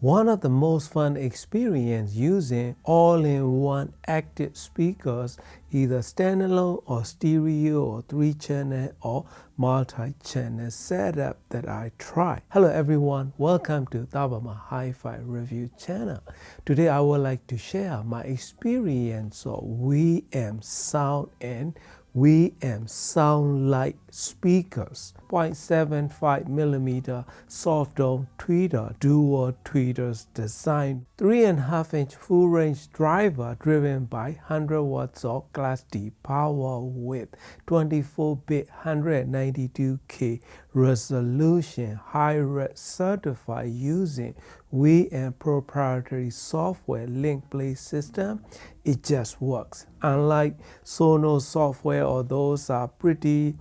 One of the most fun experience using all-in-one active speakers, either standalone or stereo or 3-channel or multi-channel setup that I try. Hello everyone, welcome to Tabama Hi-Fi Review channel. Today I would like to share my experience of WiiM Sound and WiiM Sound Lite speakers, 0.75mm soft dome tweeter, dual tweeters design, 3.5-inch full range driver driven by 100 watts of Class D power with 24-bit 192K resolution, high-res certified using WiiM proprietary software link play system. It just works. Unlike Sonos software, or those are pretty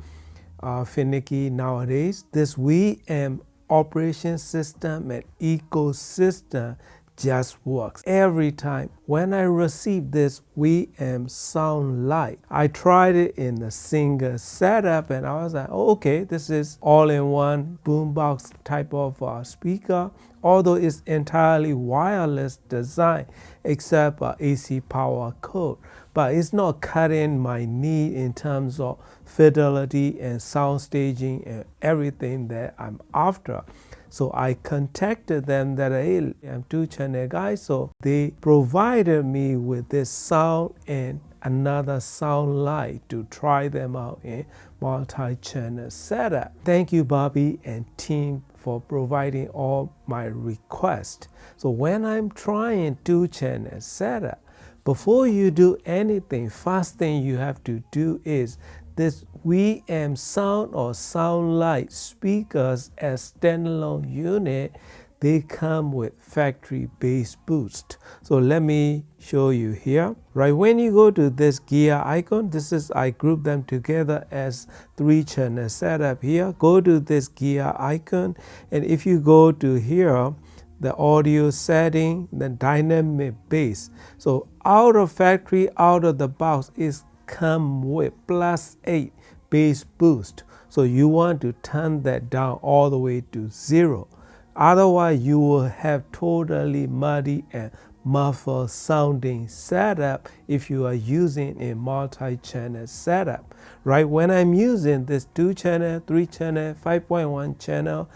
finicky nowadays, this WiiM operation system and ecosystem just works every time. When I received this WiiM Sound Lite, I tried it in a single setup and I was like, oh, okay, this is all-in-one boombox type of speaker, although it's entirely wireless design except AC power cord. But it's not cutting my need in terms of fidelity and sound staging and everything that I'm after. So I contacted them that, hey, I'm 2-channel guy, so they provided me with this sound and another Sound Lite to try them out in multi-channel setup. Thank you, Bobby and team, for providing all my requests. So when I'm trying 2-channel setup, before you do anything, first thing you have to do is this WiiM Sound or Sound Lite speakers as standalone unit, they come with factory bass boost. So let me show you here. Right, when you go to this gear icon, I group them together as 3-channel setup here. Go to this gear icon, and if you go to here, the audio setting, the dynamic bass. So out of factory, out of the box is come with +8 bass boost. So you want to turn that down all the way to 0. Otherwise you will have totally muddy and muffled sounding setup if you are using a multi-channel setup. Right, when I'm using this 2-channel, 3-channel, 5.1 channel,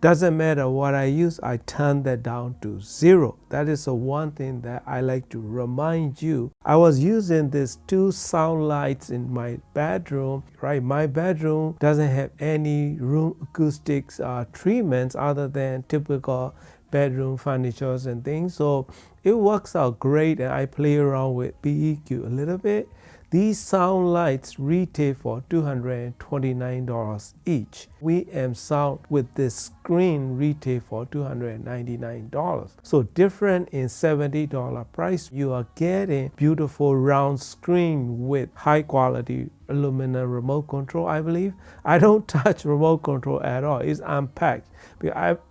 doesn't matter what I use, I turn that down to 0. That is the one thing that I like to remind you. I was using these 2 sound lights in my bedroom. Right, my bedroom doesn't have any room acoustics treatments other than typical bedroom furnitures and things. So it works out great, and I play around with BEQ a little bit. These sound lights retail for $229 each. WiiM Sound with this screen retail for $299. So different in $70 price. You are getting beautiful round screen with high quality aluminum remote control, I believe. I don't touch remote control at all. It's unpacked.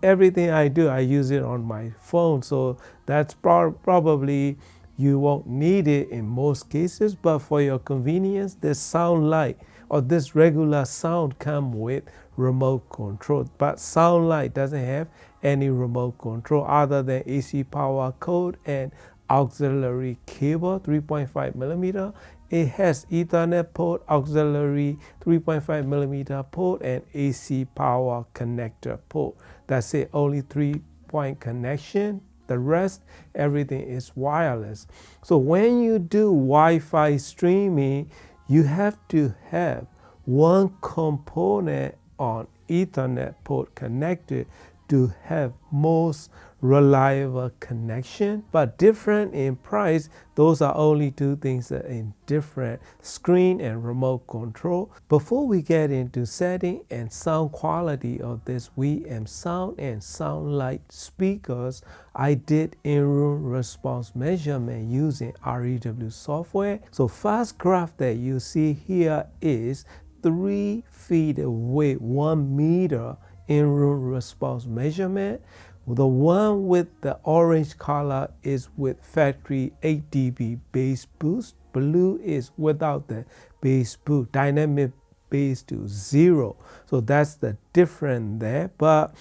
Everything I do, I use it on my phone. So that's probably you won't need it in most cases, but for your convenience, this Sound Lite or this regular sound come with remote control. But Sound Lite doesn't have any remote control other than AC power cord and auxiliary cable, 3.5mm. It has Ethernet port, auxiliary 3.5mm port, and AC power connector port. That's it, only 3-point connection. The rest, everything is wireless. So when you do Wi-Fi streaming, you have to have one component on Ethernet port connected to have most reliable connection, but different in price. Those are only 2 things that are in different: screen and remote control. Before we get into setting and sound quality of this WiiM Sound and Sound Lite speakers, I did in-room response measurement using REW software. So first graph that you see here is 3 feet away, 1 meter in-room response measurement. The one with the orange color is with factory 8 dB bass boost. Blue is without the bass boost, dynamic bass to 0. So that's the difference there. But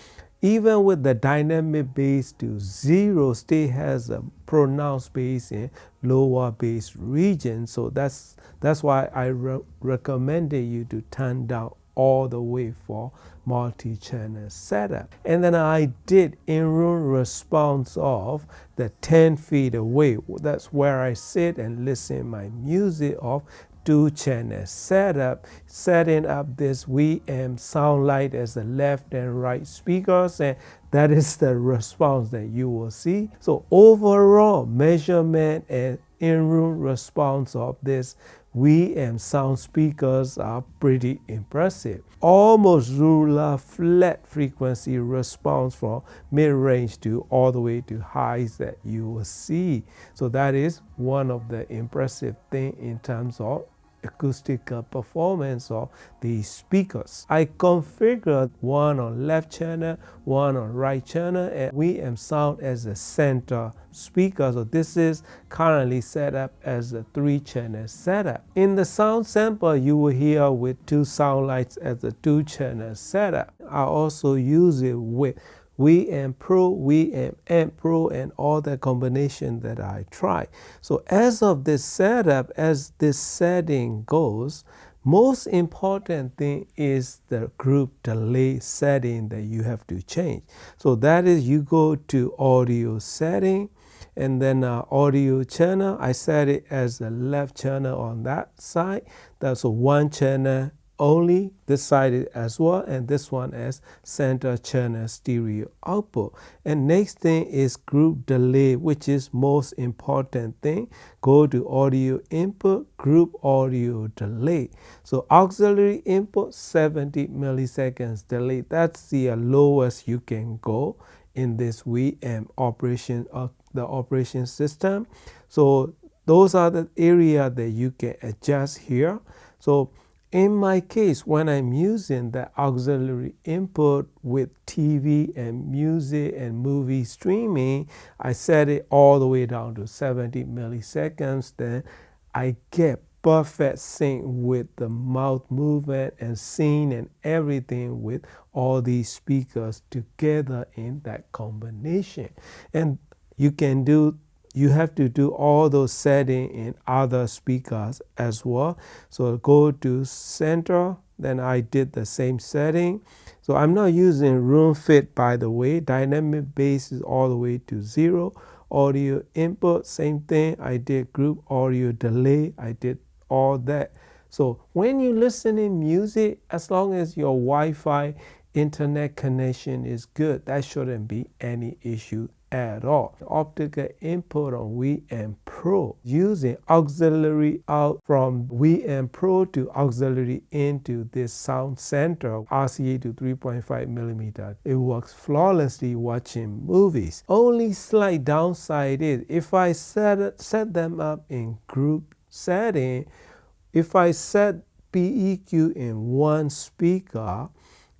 Even with the dynamic bass to 0, still has a pronounced bass in lower bass region. So that's why I recommended you to turn down all the way for multi-channel setup. And then I did in-room response of the 10 feet away. That's where I sit and listen my music of 2-channel setup, setting up this WiiM Sound Lite as the left and right speakers, and that is the response that you will see. So overall measurement and in-room response of this WiiM Sound speakers are pretty impressive. Almost ruler flat frequency response from mid-range to all the way to highs that you will see. So that is one of the impressive things in terms of acoustical performance of these speakers. I configured one on left channel, one on right channel, and WiiM Sound as a center speaker. So this is currently set up as a 3-channel setup. In the sound sample, you will hear with 2 sound lights as a 2-channel setup. I also use it with WiiM Pro, WiiM Amp Pro, and all the combination that I try. So as of this setup, as this setting goes, most important thing is the group delay setting that you have to change. So that is, you go to audio setting, and then audio channel, I set it as the left channel on that side. That's a 1 channel only, this side as well, and this one as center channel stereo output. And next thing is group delay, which is most important thing. Go to audio input, group audio delay. So auxiliary input 70 milliseconds delay. That's the lowest you can go in this WiiM operation of the operation system. So those are the area that you can adjust here. So in my case, when I'm using the auxiliary input with TV and music and movie streaming, I set it all the way down to 70 milliseconds. Then I get perfect sync with the mouth movement and scene and everything with all these speakers together in that combination. And you have to do all those settings in other speakers as well. So go to center, then I did the same setting. So I'm not using room fit, by the way. Dynamic bass is all the way to 0. Audio input, same thing. I did group audio delay. I did all that. So when you listen in music, as long as your Wi-Fi internet connection is good, that shouldn't be any issue at all. Optical input on WiiM Pro, using auxiliary out from WiiM Pro to auxiliary into this sound center, RCA to 3.5 millimeter. It works flawlessly watching movies. Only slight downside is if I set them up in group setting, if I set PEQ in one speaker,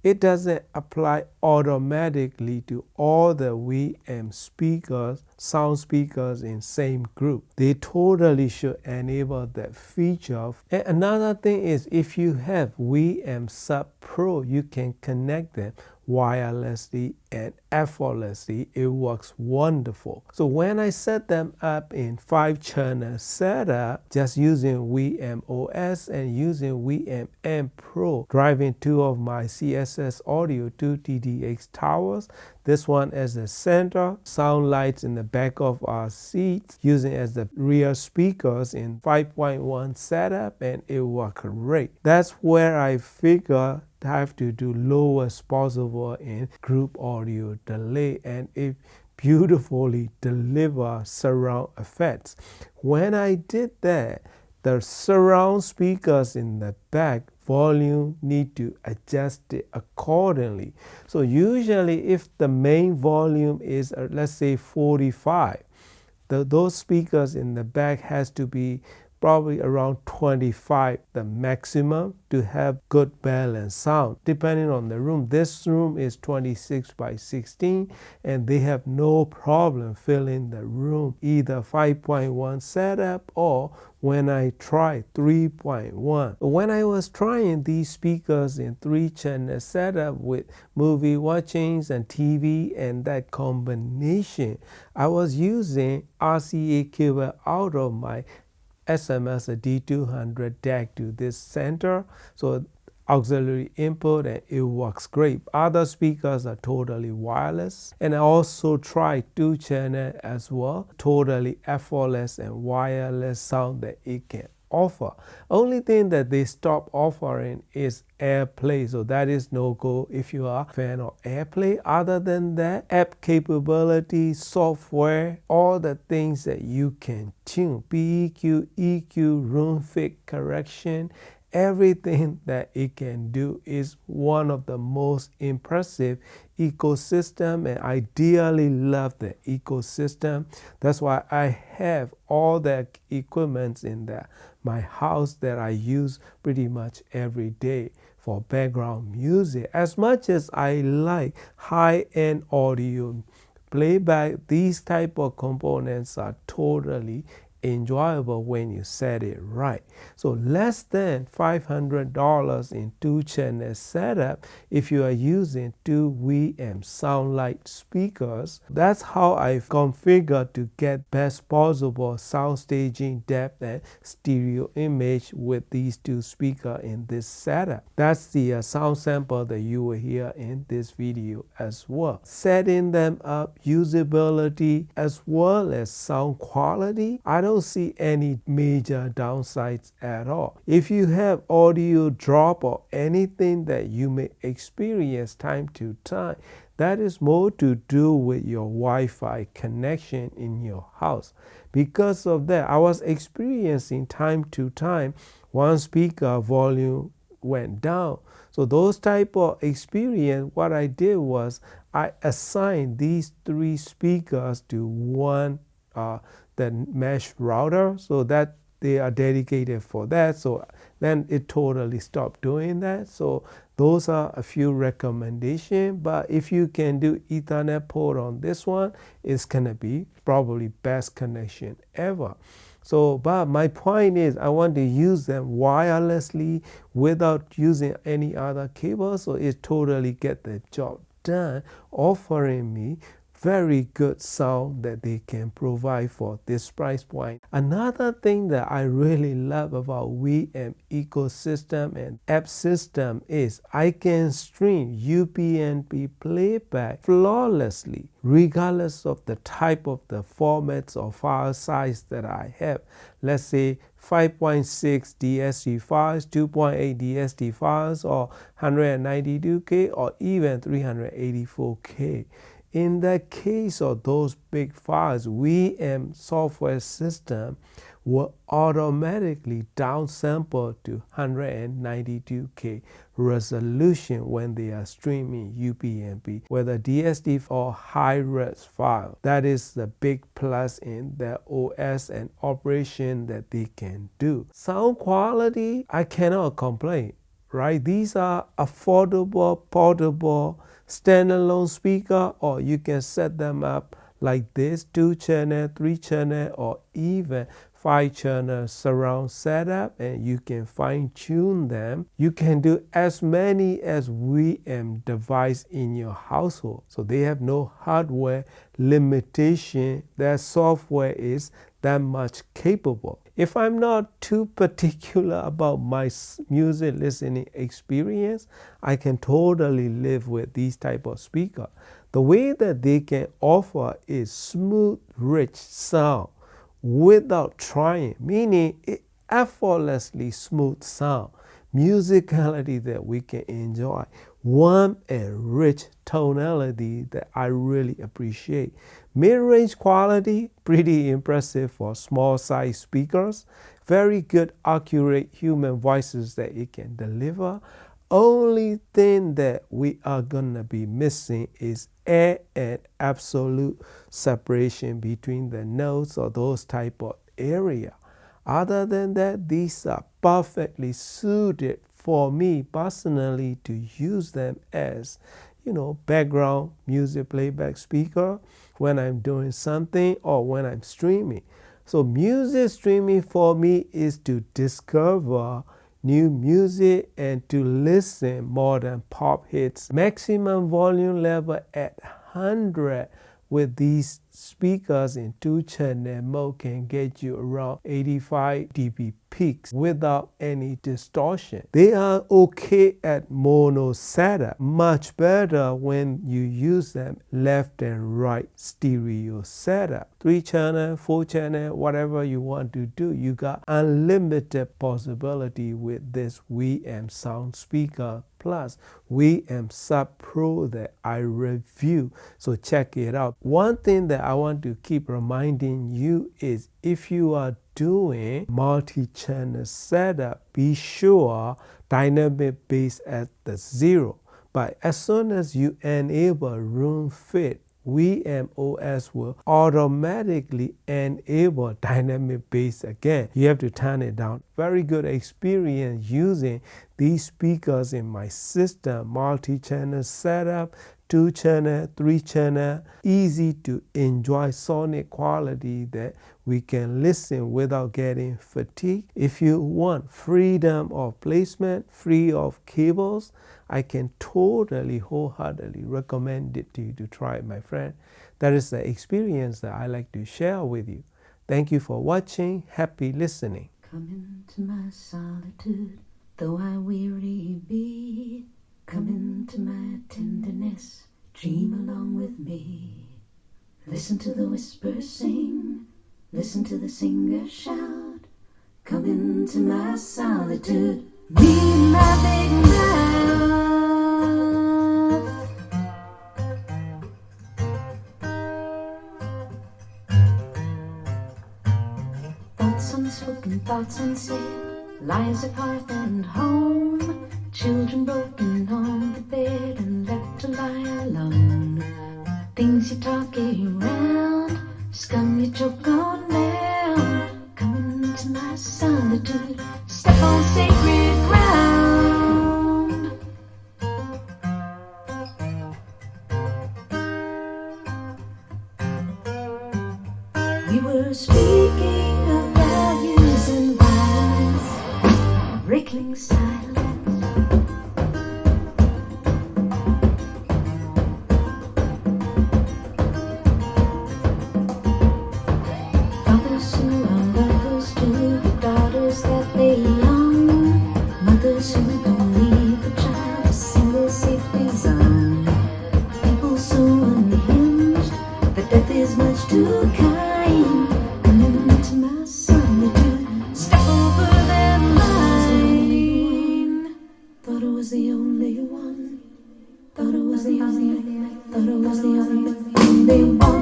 it doesn't apply automatically to all the WiiM speakers, sound speakers in same group. They totally should enable that feature. And another thing is, if you have WiiM Sub Pro, you can connect them wirelessly and effortlessly. It works wonderful. So when I set them up in 5-channel setup, just using WiiM OS and using WiiM Amp Pro, driving 2 of my CSS audio 2 TDX towers, this one as the center, sound lights in the back of our seats, using as the rear speakers in 5.1 setup, and it worked great. That's where I figure have to do lowest possible in group audio delay, and it beautifully delivers surround effects. When I did that, the surround speakers in the back volume need to adjust it accordingly. So usually if the main volume is let's say 45, those speakers in the back has to be probably around 25, the maximum, to have good balance sound, depending on the room. This room is 26 by 16, and they have no problem filling the room, either 5.1 setup or when I tried 3.1. When I was trying these speakers in 3-channel setup with movie watchings and TV and that combination, I was using RCA cable out of my SMS D200 DAC to this center, so auxiliary input, and it works great. Other speakers are totally wireless, and I also tried 2-channel as well, totally effortless and wireless sound that it can offer. Only thing that they stop offering is AirPlay, so that is no go if you are a fan of AirPlay. Other than that, app capability, software, all the things that you can tune, BEQ, EQ, room fit correction, everything that it can do is one of the most impressive ecosystem, and I dearly love the ecosystem. That's why I have all the equipment in my house that I use pretty much every day for background music. As much as I like high-end audio, playback, these type of components are totally enjoyable when you set it right. So less than $500 in 2-channel setup if you are using 2 WiiM Sound Lite speakers. That's how I've configured to get best possible sound staging, depth, and stereo image with these 2 speakers in this setup. That's the sound sample that you will hear in this video as well. Setting them up, usability, as well as sound quality, I don't see any major downsides at all. If you have audio drop or anything that you may experience time to time, that is more to do with your Wi-Fi connection in your house. Because of that, I was experiencing time to time one speaker volume went down. So those type of experience, what I did was I assigned these 3 speakers to one the mesh router, so that they are dedicated for that. So then it totally stopped doing that. So those are a few recommendations, but if you can do Ethernet port on this one, it's gonna be probably best connection ever. So, but my point is I want to use them wirelessly without using any other cable, so it totally get the job done, offering me very good sound that they can provide for this price point. Another thing that I really love about WiiM ecosystem and app system is I can stream UPnP playback flawlessly regardless of the type of the formats or file size that I have. Let's say 5.6 DSD files, 2.8 DSD files, or 192K, or even 384K. In the case of those big files, WiiM software system will automatically downsample to 192K resolution when they are streaming UPnP, whether DSD or high-res file. That is the big plus in the OS and operation that they can do. Sound quality, I cannot complain, right? These are affordable, portable, standalone speaker, or you can set them up like this, 2-channel, 3-channel, or even 5-channel surround setup, and you can fine-tune them. You can do as many as WiiM device in your household, so they have no hardware limitation. Their software is that much capable. If I'm not too particular about my music listening experience, I can totally live with these type of speaker. The way that they can offer is smooth, rich sound without trying, meaning effortlessly smooth sound, musicality that we can enjoy, warm and rich tonality that I really appreciate. Mid-range quality, pretty impressive for small size speakers. Very good, accurate human voices that it can deliver. Only thing that we are gonna be missing is air and absolute separation between the notes or those type of area. Other than that, these are perfectly suited for me personally to use them as, background music playback speaker when I'm doing something or when I'm streaming. So music streaming for me is to discover new music and to listen more than pop hits. Maximum volume level at 100 with these speakers in 2-channel mode can get you around 85 dB peaks without any distortion. They are okay at mono setup, much better when you use them left and right stereo setup. 3-channel, 4-channel, whatever you want to do, you got unlimited possibility with this WiiM Sound speaker plus WiiM Sub Pro that I review. So check it out. One thing that I want to keep reminding you is if you are doing multi-channel setup, be sure dynamic bass at the 0. But as soon as you enable room fit, WiiM OS will automatically enable dynamic bass again. You have to turn it down. Very good experience using these speakers in my system. Multi-channel setup, 2-channel, 3-channel, easy to enjoy sonic quality that we can listen without getting fatigued. If you want freedom of placement, free of cables, I can totally wholeheartedly recommend it to you to try it, my friend. That is the experience that I like to share with you. Thank you for watching. Happy listening. Come into my solitude, though I weary be. Come into my tenderness, dream along with me. Listen to the whispers sing, listen to the singer shout. Come into my solitude, be my big mouth. Thoughts unspoken, thoughts unsaid, lies of hearth and home. Children broken on the bed and left to lie alone. Things you talk around, scum you choke on down. Come into my solitude, step on sacred ground. We were speaking of values and violence, breaking silence. Fathers who are lovers to the daughters that they own. Mothers who don't leave a child a single safety zone. People so unhinged that death is much too kind. Come into my solitude, step over that line. Thought it was the only one. Thought it was the only one. Thought it was the only one.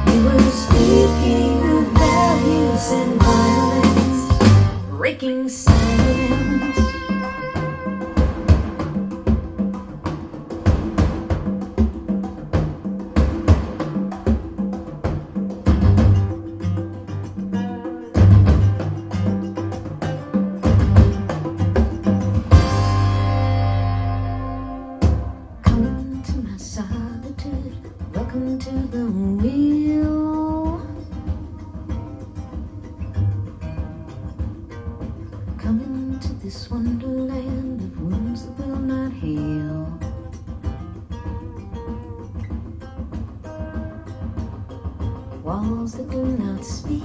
We were speaking of values and violence, breaking silence. Come into my solitude, welcome to the wheel. Come into this wonderland of wounds that will not heal. Walls that do not speak,